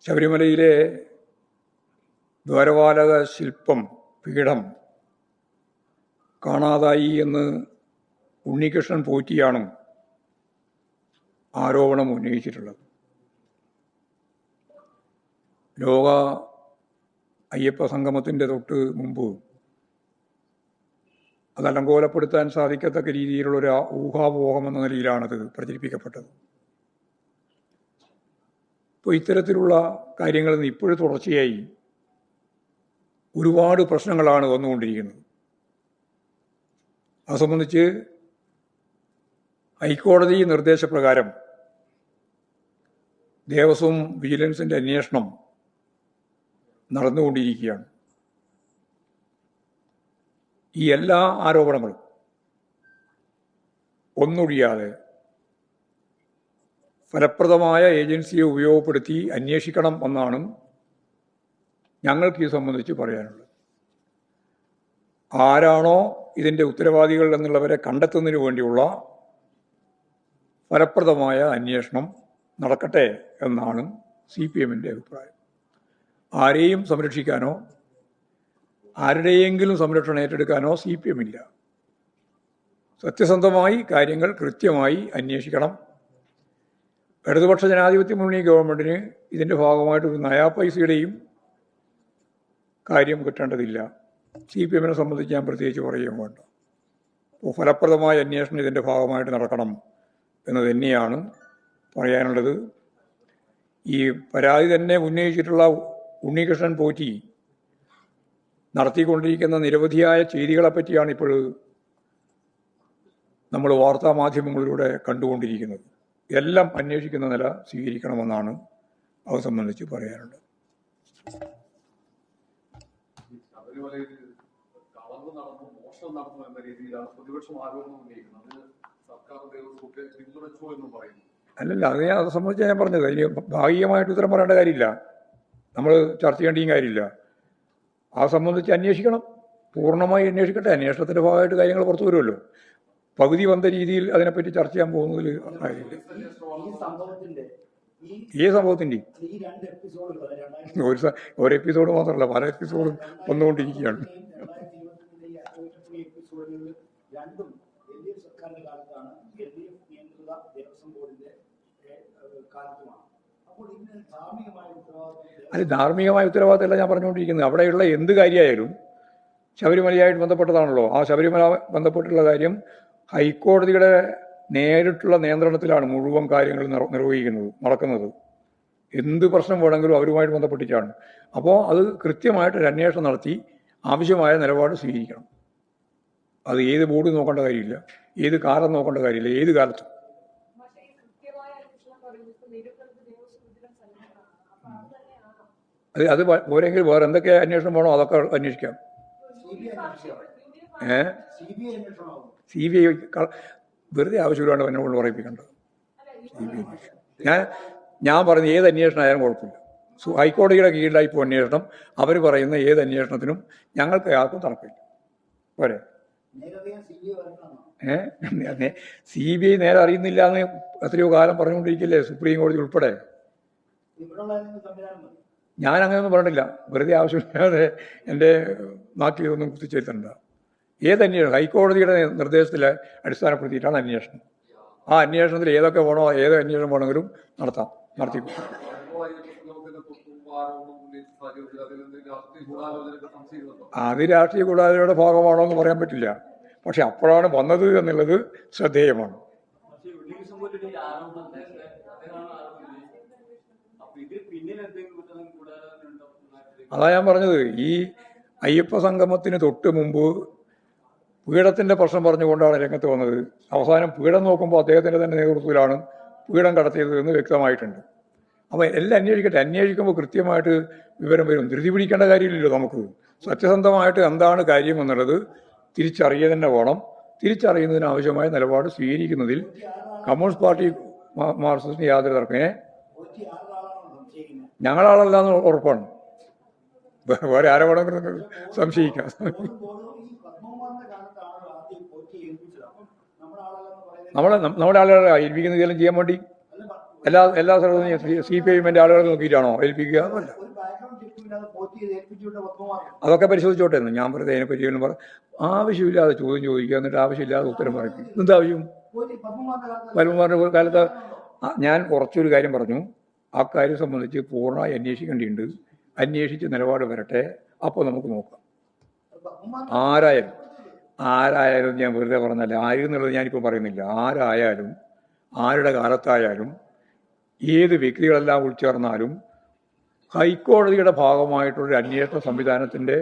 ശബരിമലയിലെ ദ്വാരപാലക ശില്പം പീഠം കാണാതായി എന്ന് ഉണ്ണികൃഷ്ണൻ പോറ്റിയാണ് ആരോപണം ഉന്നയിച്ചിട്ടുള്ളത്. ലോക അയ്യപ്പ സംഗമത്തിൻ്റെ തൊട്ട് മുമ്പ് അത് അലങ്കോലപ്പെടുത്താൻ സാധിക്കത്തക്ക രീതിയിലുള്ളൊരു ഊഹാപോഹം എന്ന നിലയിലാണത് പ്രചരിപ്പിക്കപ്പെട്ടത്. ഇപ്പോൾ ഇത്തരത്തിലുള്ള കാര്യങ്ങളിൽ നിന്ന് ഇപ്പോഴും തുടർച്ചയായി ഒരുപാട് പ്രശ്നങ്ങളാണ് വന്നുകൊണ്ടിരിക്കുന്നത്. അത് സംബന്ധിച്ച് ഹൈക്കോടതി നിർദ്ദേശപ്രകാരം ദേവസ്വം വിജിലൻസിൻ്റെ അന്വേഷണം നടന്നുകൊണ്ടിരിക്കുകയാണ്. ഈ എല്ലാ ആരോപണങ്ങളും ഒന്നൊഴിയാതെ ഫലപ്രദമായ ഏജൻസിയെ ഉപയോഗപ്പെടുത്തി അന്വേഷിക്കണം എന്നാണ് ഞങ്ങൾക്ക് ഇത് സംബന്ധിച്ച് പറയാനുള്ളത്. ആരാണോ ഇതിൻ്റെ ഉത്തരവാദികൾ എന്നുള്ളവരെ കണ്ടെത്തുന്നതിന് വേണ്ടിയുള്ള ഫലപ്രദമായ അന്വേഷണം നടക്കട്ടെ എന്നാണ് CPM-ൻ്റെ അഭിപ്രായം. ആരെയും സംരക്ഷിക്കാനോ ആരുടെയെങ്കിലും സംരക്ഷണം ഏറ്റെടുക്കാനോ CPM-ഇല്ല. സത്യസന്ധമായി കാര്യങ്ങൾ കൃത്യമായി അന്വേഷിക്കണം. ഇടതുപക്ഷ ജനാധിപത്യ മുന്നണി ഗവൺമെൻറ്റിന് ഇതിൻ്റെ ഭാഗമായിട്ട് ഒരു നയാ പൈസയുടെയും കാര്യം കിട്ടേണ്ടതില്ല. CPM-നെ സംബന്ധിച്ച് ഞാൻ പ്രത്യേകിച്ച് പറയുകയും വേണ്ട. അപ്പോൾ ഫലപ്രദമായ അന്വേഷണം ഇതിൻ്റെ ഭാഗമായിട്ട് നടക്കണം എന്ന് തന്നെയാണ് പറയാനുള്ളത്. ഈ പരാതി തന്നെ ഉന്നയിച്ചിട്ടുള്ള ഉണ്ണികൃഷ്ണൻ പോറ്റി നടത്തിക്കൊണ്ടിരിക്കുന്ന നിരവധിയായ ചെയ്തികളെ പറ്റിയാണ് ഇപ്പോൾ നമ്മൾ വാർത്താ മാധ്യമങ്ങളിലൂടെ കണ്ടുകൊണ്ടിരിക്കുന്നത്. എല്ലാം അന്വേഷിക്കുന്ന നില സ്വീകരിക്കണമെന്നാണ് അത് സംബന്ധിച്ച് പറയാനുള്ളത്. അല്ലല്ല, അത് അത് സംബന്ധിച്ച് ഞാൻ പറഞ്ഞത്. അതിന് ഭാഗികമായിട്ട് ഉത്തരം പറയേണ്ട കാര്യമില്ല, നമ്മൾ ചർച്ച ചെയ്യേണ്ടിയും കാര്യമില്ല. ആ സംബന്ധിച്ച് അന്വേഷിക്കണം, പൂർണ്ണമായി അന്വേഷിക്കട്ടെ. അന്വേഷണത്തിൻ്റെ ഭാഗമായിട്ട് കാര്യങ്ങൾ പുറത്തു വരുമല്ലോ. പകുതി വന്ന രീതിയിൽ അതിനെപ്പറ്റി ചർച്ച ചെയ്യാൻ പോകുന്നതിൽ കാര്യമില്ല. ഈ സംഭവത്തിൻ്റെ ഒരു എപ്പിസോഡ് മാത്രമല്ല, പല എപ്പിസോഡും വന്നുകൊണ്ടിരിക്കുകയാണ്. അത് ധാർമ്മികമായ ഉത്തരവാദിത്തമല്ല ഞാൻ പറഞ്ഞുകൊണ്ടിരിക്കുന്നത്. അവിടെയുള്ള എന്ത് കാര്യമായാലും ശബരിമലയായിട്ട് ബന്ധപ്പെട്ടതാണല്ലോ. ആ ശബരിമല ബന്ധപ്പെട്ടുള്ള കാര്യം ഹൈക്കോടതിയുടെ നേരിട്ടുള്ള നിയന്ത്രണത്തിലാണ് മുഴുവൻ കാര്യങ്ങൾ നടക്കുന്നത്. എന്ത് പ്രശ്നം വേണമെങ്കിലും അവരുമായിട്ട് ബന്ധപ്പെട്ടിട്ടാണ്. അപ്പോൾ അത് കൃത്യമായിട്ടൊരു അന്വേഷണം നടത്തി ആവശ്യമായ നിലപാട് സ്വീകരിക്കണം. അത് ഏത് ബോർഡ് നോക്കേണ്ട കാര്യമില്ല, ഏത് കാലം നോക്കേണ്ട കാര്യമില്ല, ഏത് കാലത്തും. അത് പോരെങ്കിൽ വേറെ എന്തൊക്കെ അന്വേഷണം വേണോ അതൊക്കെ അന്വേഷിക്കാം. CBI വെറുതെ ആവശ്യമില്ലാണ്ട് എന്നെ കൊണ്ട് പറയിപ്പിക്കേണ്ടത്. ഞാൻ പറഞ്ഞ ഏത് അന്വേഷണം ആയാലും കുഴപ്പമില്ല. ഹൈക്കോടതിയുടെ കീഴിലായി ഇപ്പോൾ അന്വേഷണം, അവർ പറയുന്ന ഏത് അന്വേഷണത്തിനും ഞങ്ങൾക്ക് ആർക്കും തണുപ്പില്ല. പോരെ? CBI നേരെ അറിയുന്നില്ല എന്ന് എത്രയോ കാലം പറഞ്ഞുകൊണ്ടിരിക്കില്ലേ സുപ്രീം കോടതി ഉൾപ്പെടെ. ഞാൻ അങ്ങനെയൊന്നും പറഞ്ഞില്ല. വെറുതെ ആവശ്യമില്ലാതെ എൻ്റെ നാട്ടിലൊന്നും കുത്തിച്ചേർത്തണ്ട. ഏതന്വേഷണം ഹൈക്കോടതിയുടെ നിർദ്ദേശത്തിൽ അടിസ്ഥാനപ്പെടുത്തിയിട്ടാണ് അന്വേഷണം. ആ അന്വേഷണത്തിൽ ഏതൊക്കെ വേണോ, ഏത് അന്വേഷണം വേണമെങ്കിലും നടത്തിക്കും. അത് രാഷ്ട്രീയ ഗൂഢാലോചനയുടെ ഭാഗമാണോ എന്ന് പറയാൻ പറ്റില്ല. പക്ഷെ അപ്പോഴാണ് വന്നത് എന്നുള്ളത് ശ്രദ്ധേയമാണ്. അതാ ഞാൻ പറഞ്ഞത്, ഈ അയ്യപ്പ സംഗമത്തിന് തൊട്ട് മുമ്പ് പീഠത്തിൻ്റെ പ്രശ്നം പറഞ്ഞുകൊണ്ടാണ് രംഗത്ത് വന്നത്. അവസാനം പീഠം നോക്കുമ്പോൾ അദ്ദേഹത്തിൻ്റെ തന്നെ നേതൃത്വത്തിലാണ് പീഠം കടത്തിയത് എന്ന് വ്യക്തമായിട്ടുണ്ട്. അപ്പോൾ എല്ലാം അന്വേഷിക്കട്ടെ. അന്വേഷിക്കുമ്പോൾ കൃത്യമായിട്ട് വിവരം വരും. ധൃതി പിടിക്കേണ്ട കാര്യമില്ലല്ലോ. നമുക്ക് സത്യസന്ധമായിട്ട് എന്താണ് കാര്യം എന്നുള്ളത് തിരിച്ചറിയുക തന്നെ വേണം. തിരിച്ചറിയുന്നതിന് ആവശ്യമായ നിലപാട് സ്വീകരിക്കുന്നതിൽ കമ്മ്യൂണിസ്റ്റ് പാർട്ടി മാർക്സിസ്റ്റിന് യാതൊരു തർക്കമേ ഞങ്ങളാളല്ലാന്ന് ഉറപ്പാണ്. വേറെ ആരെ വേണമെങ്കിലും സംശയിക്കാം. നമ്മുടെ ആളുകളെ ഏൽപ്പിക്കുന്ന ഇതെല്ലാം ചെയ്യാൻ വേണ്ടി എല്ലാ സ്ഥലത്തും CPIM ആളുകളെ നോക്കിയിട്ടാണോ ഏൽപ്പിക്കുക? അതല്ല. അതൊക്കെ പരിശോധിച്ചോട്ടെ എന്ന് ഞാൻ വെറുതെ അതിനെപ്പറ്റി ഒന്നും ആവശ്യമില്ലാതെ ചോദ്യം ചോദിക്കുക, എന്നിട്ട് ആവശ്യമില്ലാതെ ഉത്തരം പറയും. എന്താവശ്യം? പത്മകുമാറിന്റെ കാലത്ത് ഞാൻ കുറച്ചൊരു കാര്യം പറഞ്ഞു. ആ കാര്യം സംബന്ധിച്ച് പൂർണ്ണമായി അന്വേഷിക്കേണ്ടിയുണ്ട്. അന്വേഷിച്ച് നിലപാട് വരട്ടെ, അപ്പോൾ നമുക്ക് നോക്കാം. ആരായാലും ഞാൻ വെറുതെ പറഞ്ഞല്ല, ആരെന്നുള്ളത് ഞാനിപ്പോൾ പറയുന്നില്ല. ആരായാലും ആരുടെ കാലത്തായാലും ഏത് വ്യക്തികളെല്ലാം ഉൾച്ചേർന്നാലും ഹൈക്കോടതിയുടെ ഭാഗമായിട്ടുള്ളൊരു അന്വേഷണ സംവിധാനത്തിൻ്റെ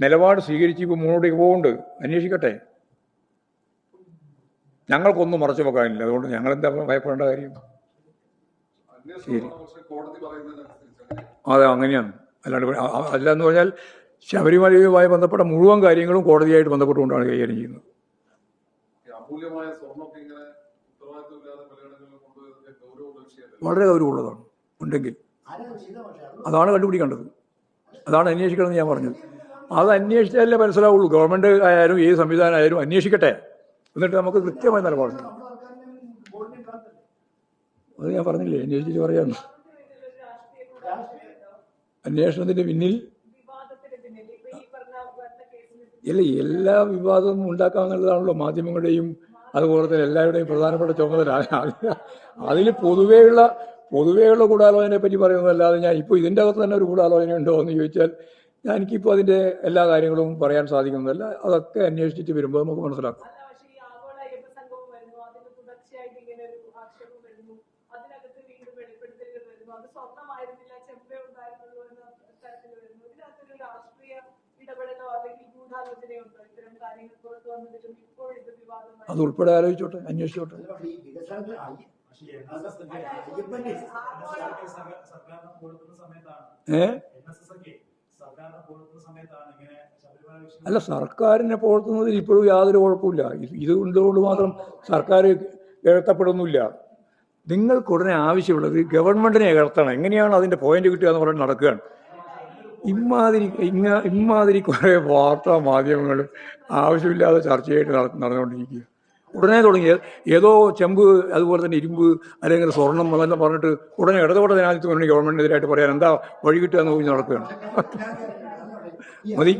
നിലപാട് സ്വീകരിച്ച് ഇപ്പോൾ മുന്നോട്ടേക്ക് പോകുന്നുണ്ട്. അന്വേഷിക്കട്ടെ. ഞങ്ങൾക്കൊന്നും മറച്ചു വെക്കാനില്ല. അതുകൊണ്ട് ഞങ്ങളെന്താ ഭയപ്പെടേണ്ട കാര്യം? ശരി, അതെ, അങ്ങനെയാണ്. അല്ലാന്ന് പറഞ്ഞാൽ ശബരിമലയുമായി ബന്ധപ്പെട്ട മുഴുവൻ കാര്യങ്ങളും കോടതിയായിട്ട് ബന്ധപ്പെട്ടുകൊണ്ടാണ് കൈകാര്യം ചെയ്യുന്നത്. വളരെ ഗൗരവമുള്ളതാണ്. ഉണ്ടെങ്കിൽ അതാണ് കണ്ടുപിടിക്കേണ്ടത്, അതാണ് അന്വേഷിക്കണമെന്ന് ഞാൻ പറഞ്ഞത്. അത് അന്വേഷിച്ചാലേ മനസ്സിലാവുള്ളൂ. ഗവൺമെൻറ് ആയാലും ഏത് സംവിധാനം ആയാലും അന്വേഷിക്കട്ടെ, എന്നിട്ട് നമുക്ക് കൃത്യമായ നിലപാട്. അത് ഞാൻ പറഞ്ഞില്ലേ, അന്വേഷിച്ചിട്ട് പറയാന്ന്. അന്വേഷണത്തിന്റെ പിന്നിൽ ഇല്ല, എല്ലാ വിവാദവും ഉണ്ടാക്കാമെന്നുള്ളതാണല്ലോ മാധ്യമങ്ങളുടെയും അതുപോലെ തന്നെ എല്ലാവരുടെയും പ്രധാനപ്പെട്ട ചുമതല. അതിൽ പൊതുവെയുള്ള ഗൂഢാലോചനയെ പറ്റി പറയുന്നതല്ലാതെ ഞാൻ ഇപ്പോൾ ഇതിൻ്റെ അകത്ത് തന്നെ ഒരു ഗൂഢാലോചന ഉണ്ടോ എന്ന് ചോദിച്ചാൽ എനിക്കിപ്പോൾ അതിൻ്റെ എല്ലാ കാര്യങ്ങളും പറയാൻ സാധിക്കുന്നതല്ല. അതൊക്കെ അന്വേഷിച്ചിട്ട് വരുമ്പോൾ നമുക്ക് മനസ്സിലാക്കാം. അത് ഉൾപ്പെടെ ആലോചിച്ചോട്ടെ, അന്വേഷിച്ചോട്ടെ. അല്ല, സർക്കാരിനെ പുകഴ്ത്തുന്നതിൽ ഇപ്പോഴും യാതൊരു കുഴപ്പമില്ല. ഇത് കൊണ്ടുകൊണ്ട് മാത്രം സർക്കാർ ഇഴക്കപ്പെടുന്നില്ല. നിങ്ങൾക്കുടനെ ആവശ്യമുള്ളത് ഗവൺമെന്റിനെ ഇഴക്കണം. എങ്ങനെയാണ് അതിന്റെ പോയിന്റ് കിട്ടുക എന്ന് പറഞ്ഞ് നടക്കുകയാണ്. ഇമാതിരി കുറേ വാർത്താ മാധ്യമങ്ങൾ ആവശ്യമില്ലാതെ ചർച്ചയായിട്ട് നടന്നുകൊണ്ടിരിക്കുക. ഉടനെ തുടങ്ങിയ ഏതോ ചെമ്പ്, അതുപോലെ തന്നെ ഇരുമ്പ്, അല്ലെങ്കിൽ സ്വർണം അതെല്ലാം പറഞ്ഞിട്ട് ഉടനെ ഇടതുപക്ഷ ജനാധിപത്യ മുന്നണി ഗവൺമെന്റിനെതിരായിട്ട് പറയാൻ എന്താ വഴി കിട്ടുക എന്ന് ചോദിച്ച് നടക്കുകയാണ്. മതി.